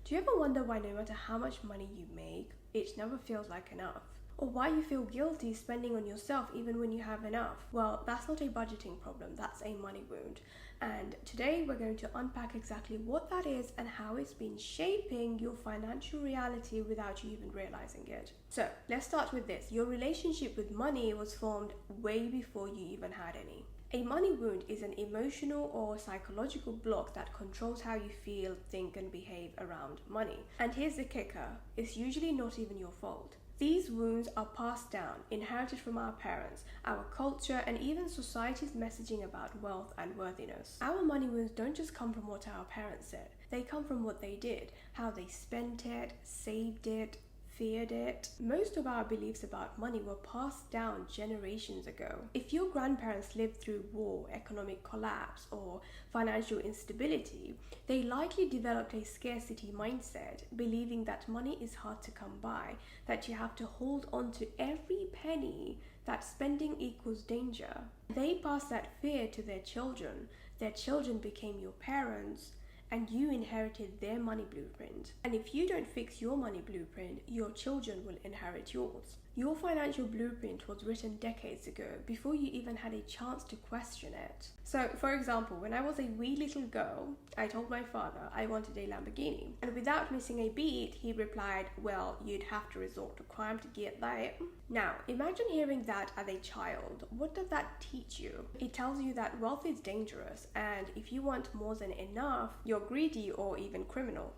Do you ever wonder why no matter how much money you make, it never feels like enough? Or why you feel guilty spending on yourself even when you have enough? Well, that's not a budgeting problem, that's a money wound. And today we're going to unpack exactly what that is and how it's been shaping your financial reality without you even realizing it. So let's start with this. Your relationship with money was formed way before you even had any. A money wound is an emotional or psychological block that controls how you feel, think, and behave around money. And here's the kicker, it's usually not even your fault. These wounds are passed down, inherited from our parents, our culture, and even society's messaging about wealth and worthiness. Our money wounds don't just come from what our parents said, they come from what they did, how they spent it, saved it, feared it. Most of our beliefs about money were passed down generations ago. If your grandparents lived through war, economic collapse, or financial instability, they likely developed a scarcity mindset, believing that money is hard to come by, that you have to hold on to every penny, that spending equals danger. They passed that fear to their children. Their children became your parents, and you inherited their money blueprint. And if you don't fix your money blueprint, your children will inherit yours. Your financial blueprint was written decades ago, before you even had a chance to question it. So, for example, when I was a wee little girl, I told my father I wanted a Lamborghini. And without missing a beat, he replied, well, you'd have to resort to crime to get that. Now, imagine hearing that as a child. What does that teach you? It tells you that wealth is dangerous, and if you want more than enough, you're greedy or even criminal.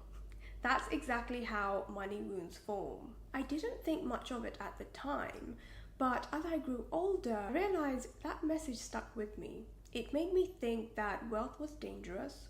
That's exactly how money wounds form. I didn't think much of it at the time, but as I grew older, I realized that message stuck with me. It made me think that wealth was dangerous,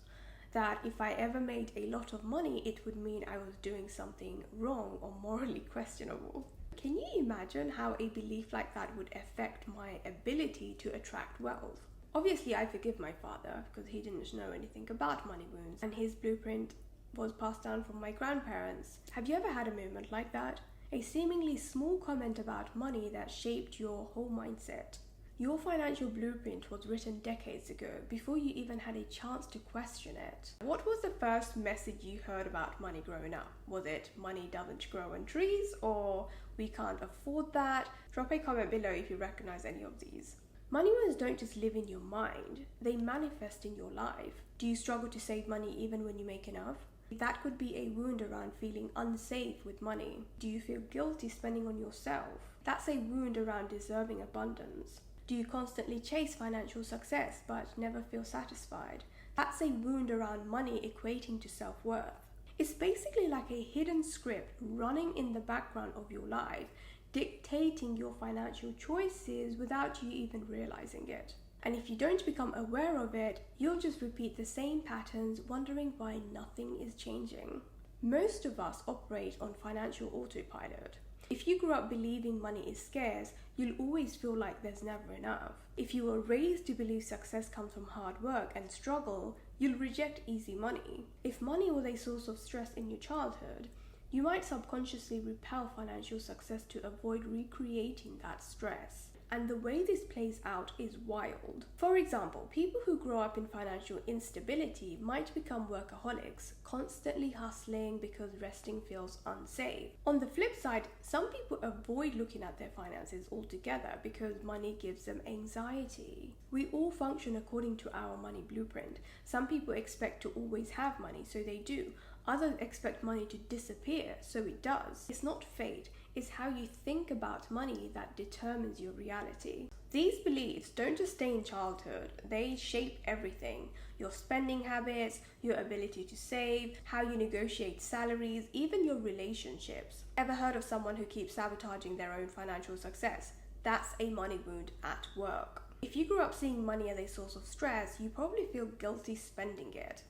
that if I ever made a lot of money, it would mean I was doing something wrong or morally questionable. Can you imagine how a belief like that would affect my ability to attract wealth? Obviously, I forgive my father because he didn't know anything about money wounds, and his blueprint was passed down from my grandparents. Have you ever had a moment like that? A seemingly small comment about money that shaped your whole mindset. Your financial blueprint was written decades ago, before you even had a chance to question it. What was the first message you heard about money growing up? Was it money doesn't grow on trees, or we can't afford that? Drop a comment below if you recognize any of these. Money wounds don't just live in your mind, they manifest in your life. Do you struggle to save money even when you make enough? That could be a wound around feeling unsafe with money. Do you feel guilty spending on yourself? That's a wound around deserving abundance. Do you constantly chase financial success but never feel satisfied? That's a wound around money equating to self-worth. It's basically like a hidden script running in the background of your life, dictating your financial choices without you even realizing it. And if you don't become aware of it, you'll just repeat the same patterns, wondering why nothing is changing. Most of us operate on financial autopilot. If you grew up believing money is scarce, you'll always feel like there's never enough. If you were raised to believe success comes from hard work and struggle, you'll reject easy money. If money was a source of stress in your childhood, you might subconsciously repel financial success to avoid recreating that stress. And the way this plays out is wild. For example, people who grow up in financial instability might become workaholics, constantly hustling because resting feels unsafe. On the flip side, some people avoid looking at their finances altogether because money gives them anxiety. We all function according to our money blueprint. Some people expect to always have money, so they do. Others expect money to disappear, so it does. It's not fate. It's how you think about money that determines your reality. These beliefs don't just stay in childhood, they shape everything. Your spending habits, your ability to save, how you negotiate salaries, even your relationships. Ever heard of someone who keeps sabotaging their own financial success? That's a money wound at work. If you grew up seeing money as a source of stress, you probably feel guilty spending it.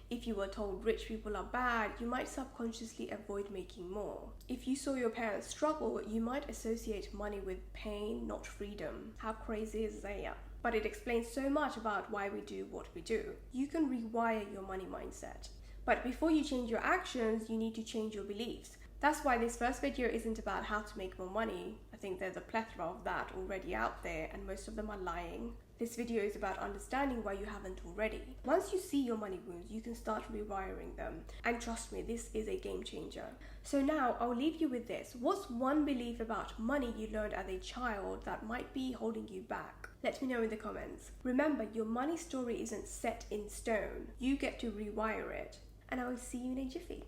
If you were told rich people are bad, you might subconsciously avoid making more. If you saw your parents struggle, you might associate money with pain, not freedom. How crazy is that? But it explains so much about why we do what we do. You can rewire your money mindset. But before you change your actions, you need to change your beliefs. That's why this first video isn't about how to make more money. I think there's a plethora of that already out there, and most of them are lying. This video is about understanding why you haven't already. Once you see your money wounds, you can start rewiring them. And trust me, this is a game changer. So now I'll leave you with this. What's one belief about money you learned as a child that might be holding you back? Let me know in the comments. Remember, your money story isn't set in stone. You get to rewire it. And I will see you in a jiffy.